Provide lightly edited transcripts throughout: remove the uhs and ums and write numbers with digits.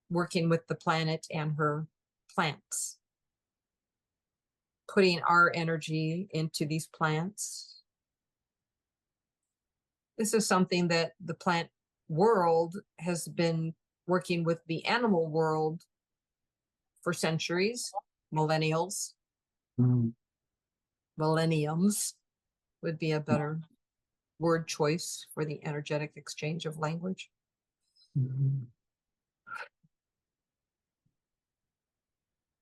working with the planet and her plants, putting our energy into these plants. This is something that the plant world has been working with the animal world for centuries, millennials. Millenniums would be a better word choice for the energetic exchange of language.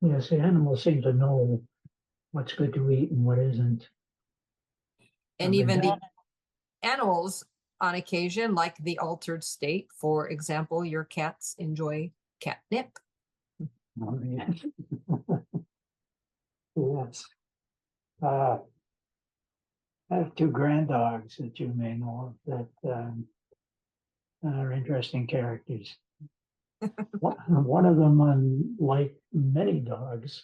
Yes, the animals seem to know what's good to eat and what isn't. And even the animals on occasion, like the altered state. For example, your cats enjoy catnip. Oh, yes. Yes. I have two grand dogs that you may know of that are interesting characters. One of them, unlike many dogs,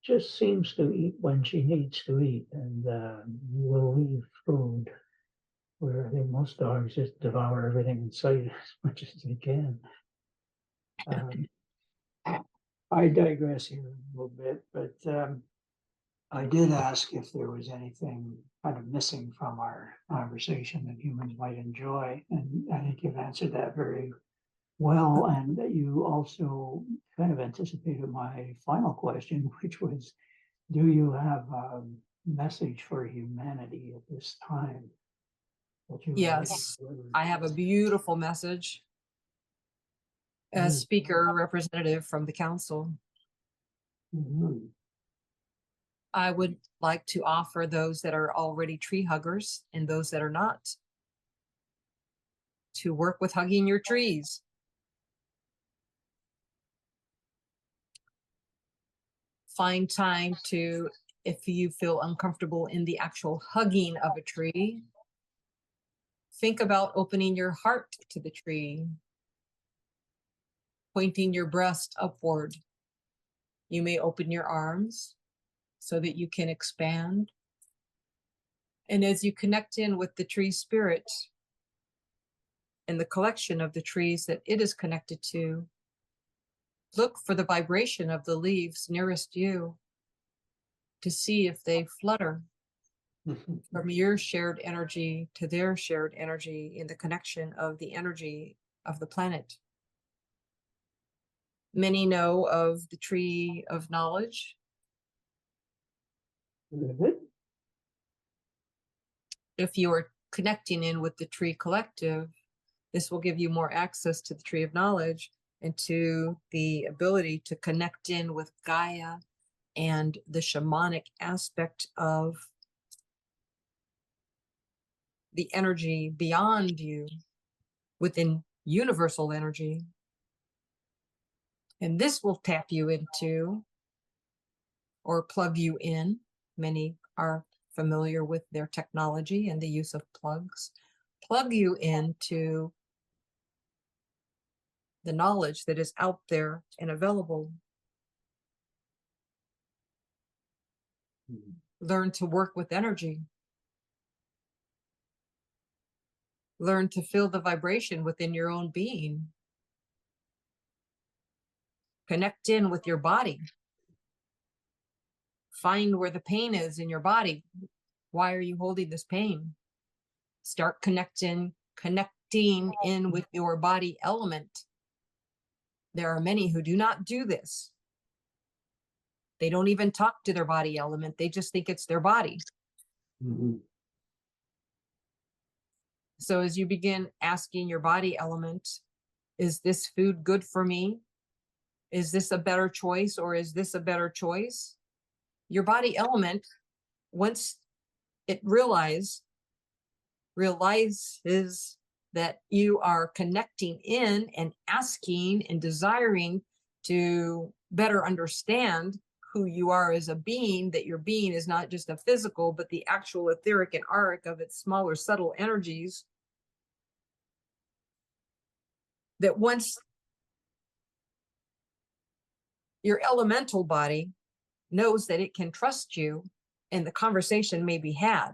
just seems to eat when she needs to eat and will leave food, where I think most dogs just devour everything in sight as much as they can. I digress here a little bit, but I did ask if there was anything kind of missing from our conversation that humans might enjoy, and I think you've answered that very well. And you also kind of anticipated my final question, which was, do you have a message for humanity at this time? Yes, I have a beautiful message. A speaker representative from the council. I would like to offer those that are already tree huggers and those that are not to work with hugging your trees. Find time to, if you feel uncomfortable in the actual hugging of a tree, think about opening your heart to the tree, pointing your breast upward. You may open your arms so that you can expand. And as you connect in with the tree spirit and the collection of the trees that it is connected to, look for the vibration of the leaves nearest you to see if they flutter from your shared energy to their shared energy in the connection of the energy of the planet. Many know of the tree of knowledge. If you are connecting in with the tree collective, this will give you more access to the tree of knowledge and to the ability to connect in with Gaia and the shamanic aspect of the energy beyond you within universal energy. And this will tap you into or plug you in. Many are familiar with their technology and the use of plugs. Plug you into the knowledge that is out there and available. Learn to work with energy. Learn to feel the vibration within your own being. Connect in with your body. Find where the pain is in your body. Why are you holding this pain? Start connecting in with your body element. There are many who do not do this. They don't even talk to their body element. They just think it's their body. So as you begin asking your body element, is this food good for me? Is this a better choice or is this a better choice? Your body element, once it realizes that you are connecting in and asking and desiring to better understand who you are as a being, that your being is not just a physical, but the actual etheric and auric of its smaller, subtle energies. That once your elemental body knows that it can trust you and the conversation may be had,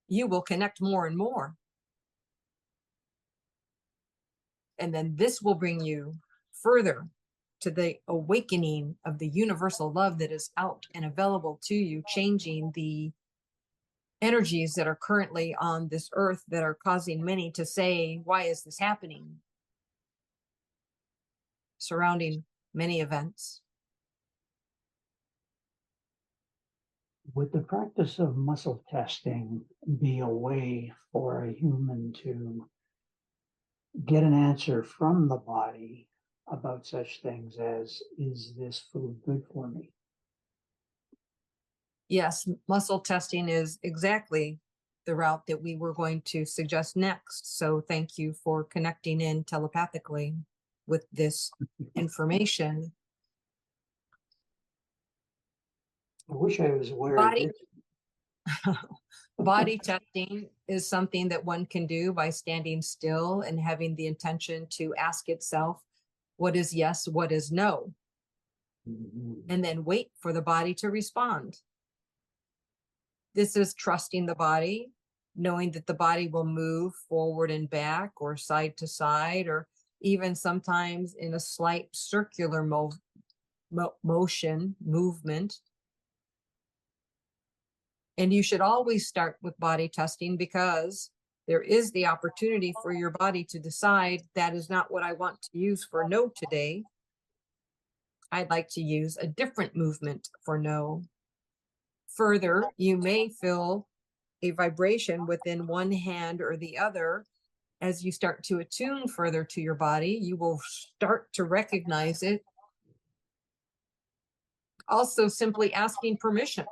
you will connect more and more. And then this will bring you further to the awakening of the universal love that is out and available to you, changing the energies that are currently on this earth that are causing many to say, why is this happening? Surrounding many events. Would the practice of muscle testing be a way for a human to get an answer from the body about such things as, is this food good for me? Yes, muscle testing is exactly the route that we were going to suggest next. So thank you for connecting in telepathically with this information. I wish I was aware of Body, this. body testing is something that one can do by standing still and having the intention to ask itself, what is yes, what is no? Mhm. And then wait for the body to respond. This is trusting the body, knowing that the body will move forward and back or side to side, or even sometimes in a slight circular movement. And you should always start with body testing, because there is the opportunity for your body to decide that is not what I want to use for no today. I'd like to use a different movement for no. Further, you may feel a vibration within one hand or the other. As you start to attune further to your body, you will start to recognize it. Also, simply asking permission.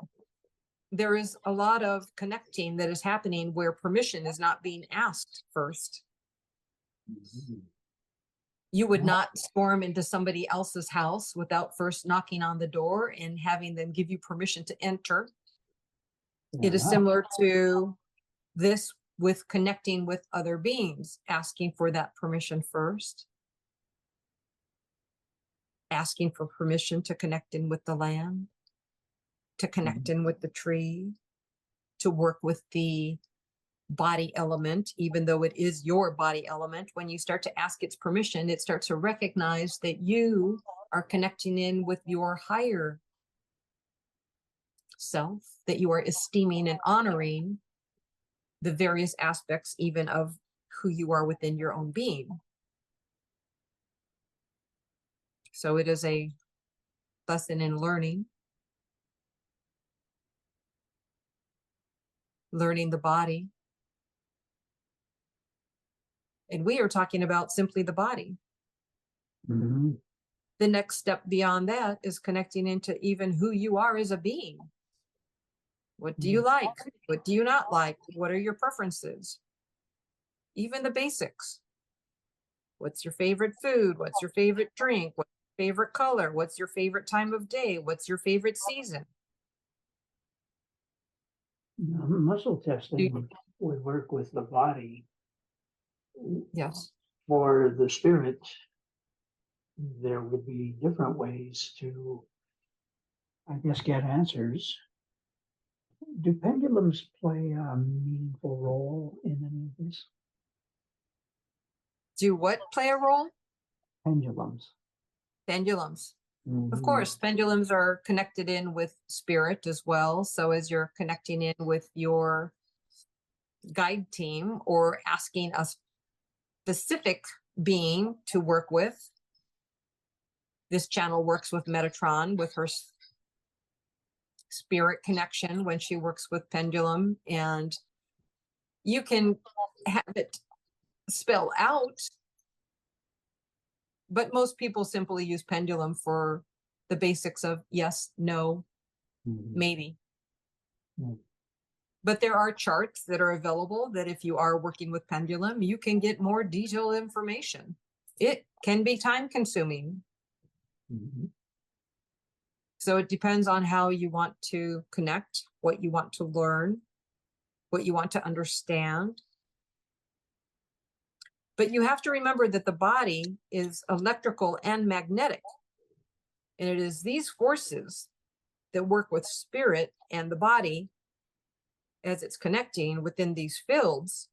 There is a lot of connecting that is happening where permission is not being asked first. Mhm. You would not storm into somebody else's house without first knocking on the door and having them give you permission to enter. Fair It is enough. similar to this with connecting with other beings, asking for that permission first, asking for permission to connect in with the land, to connect in with the tree, to work with the body element, even though it is your body element. When you start to ask its permission, it starts to recognize that you are connecting in with your higher self, that you are esteeming and honoring the various aspects even of who you are within your own being. So it is a lesson in learning the body. And we are talking about simply the body. Mhm. The next step beyond that is connecting into even who you are as a being. What do you like? What do you not like? What are your preferences? Even the basics. What's your favorite food? What's your favorite drink? What's your favorite color? What's your favorite time of day? What's your favorite season? Muscle testing would work with the body. Yes. For the spirit, there would be different ways to, I guess, get answers. Do pendulums play a meaningful role in any of this? Do what play a role? Pendulums. Pendulums. Of Mhm. course, pendulums are connected in with spirit as well. So as you're connecting in with your guide team or asking a specific being to work with, this channel works with Metatron with her spirit connection when she works with pendulum, and you can have it spell out, but most people simply use pendulum for the basics of yes, no, Mhm. maybe. Mhm. But there are charts that are available that if you are working with pendulum, you can get more detailed information. It can be time consuming. Mhm. So it depends on how you want to connect, what you want to learn, what you want to understand. But you have to remember that the body is electrical and magnetic. And it is these forces that work with spirit and the body as it's connecting within these fields,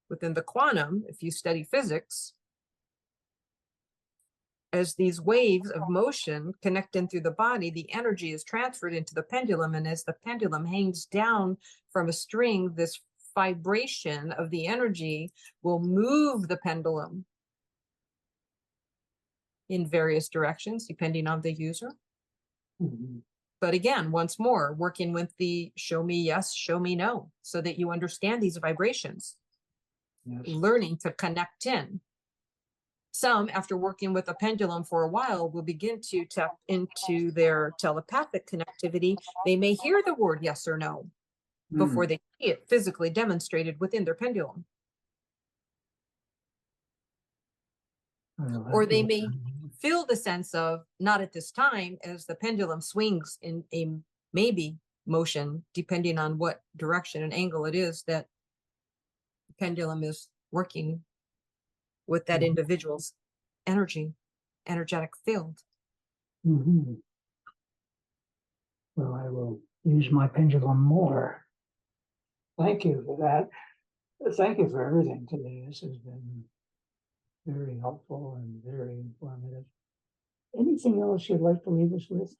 within the quantum, if you study physics, as these waves of motion connect in through the body, the energy is transferred into the pendulum. And as the pendulum hangs down from a string, this vibration of the energy will move the pendulum in various directions, depending on the user. Mhm. But again, once more, working with the show me yes, show me no, so that you understand these vibrations, Yes. learning to connect in. Some, after working with a pendulum for a while, will begin to tap into their telepathic connectivity. They may hear the word yes or no before they see it physically demonstrated within their pendulum. I'll Or have they to- may feel the sense of not at this time as the pendulum swings in a maybe motion, depending on what direction and angle it is that the pendulum is working with that individual's energetic field. Mhm. Well, I will use my pendulum more. Thank you for that. Thank you for everything today. This has been very helpful and very informative. Anything else you'd like to leave us with?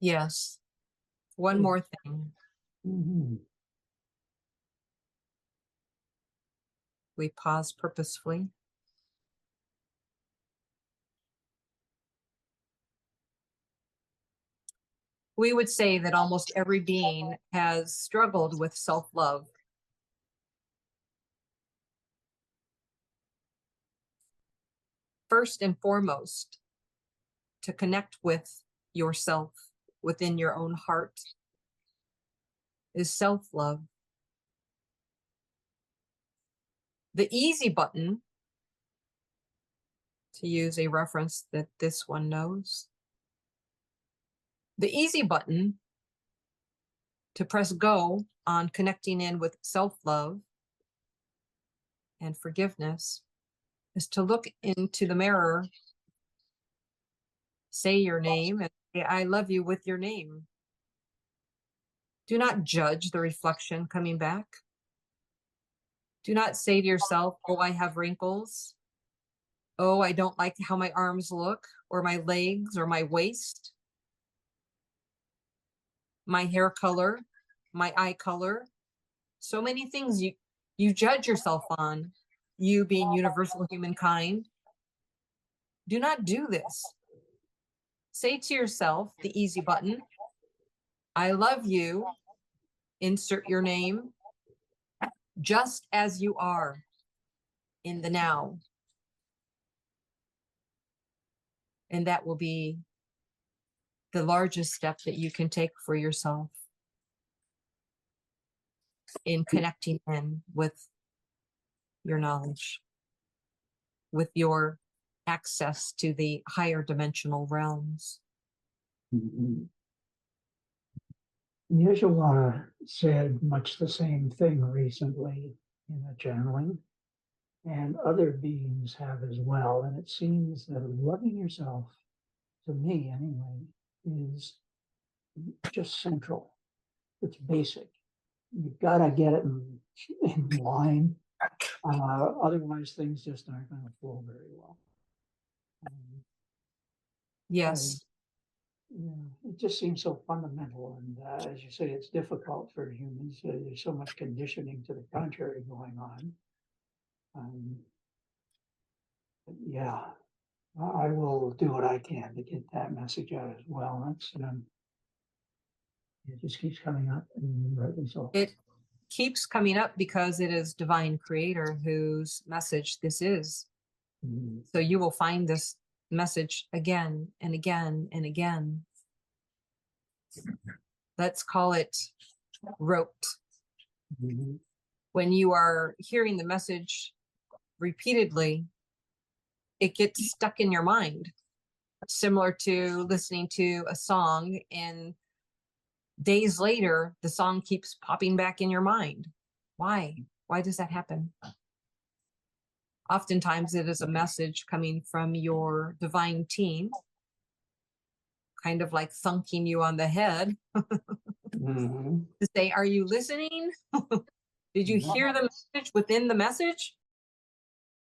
Yes. One more thing. Mhm. We pause purposefully. We would say that almost every being has struggled with self-love. First and foremost, to connect with yourself within your own heart is self-love. The easy button, to use a reference that this one knows, the easy button to press go on connecting in with self-love and forgiveness is to look into the mirror, say your name, and say, I love you with your name. Do not judge the reflection coming back. Do not say to yourself, oh, I have wrinkles. Oh, I don't like how my arms look, or my legs, or my waist, my hair color, my eye color. So many things you judge yourself on, you being universal humankind. Do not do this. Say to yourself, the easy button, I love you, insert your name, just as you are in the now. And that will be the largest step that you can take for yourself in connecting in with your knowledge, with your access to the higher dimensional realms. Mhm. Yeshua said much the same thing recently in a channeling, and other beings have as well. And it seems that loving yourself, to me anyway, is just central. It's basic. You've got to get it in line. Otherwise, things just aren't going to flow very well. Yes. Yeah, it just seems so fundamental. And as you say, it's difficult for humans. There's so much conditioning to the contrary going on. But yeah, I will do what I can to get that message out as well. It just keeps coming up, and rightly so. It keeps coming up because it is divine creator whose message this is. Mhm. So you will find this message again and again and again. Let's call it rote. Mhm. When you are hearing the message repeatedly, it gets stuck in your mind, similar to listening to a song, and days later, the song keeps popping back in your mind. Why? Why does that happen? Oftentimes it is a message coming from your divine team, kind of like thunking you on the head Mhm. to say, are you listening? Did you hear the message within the message?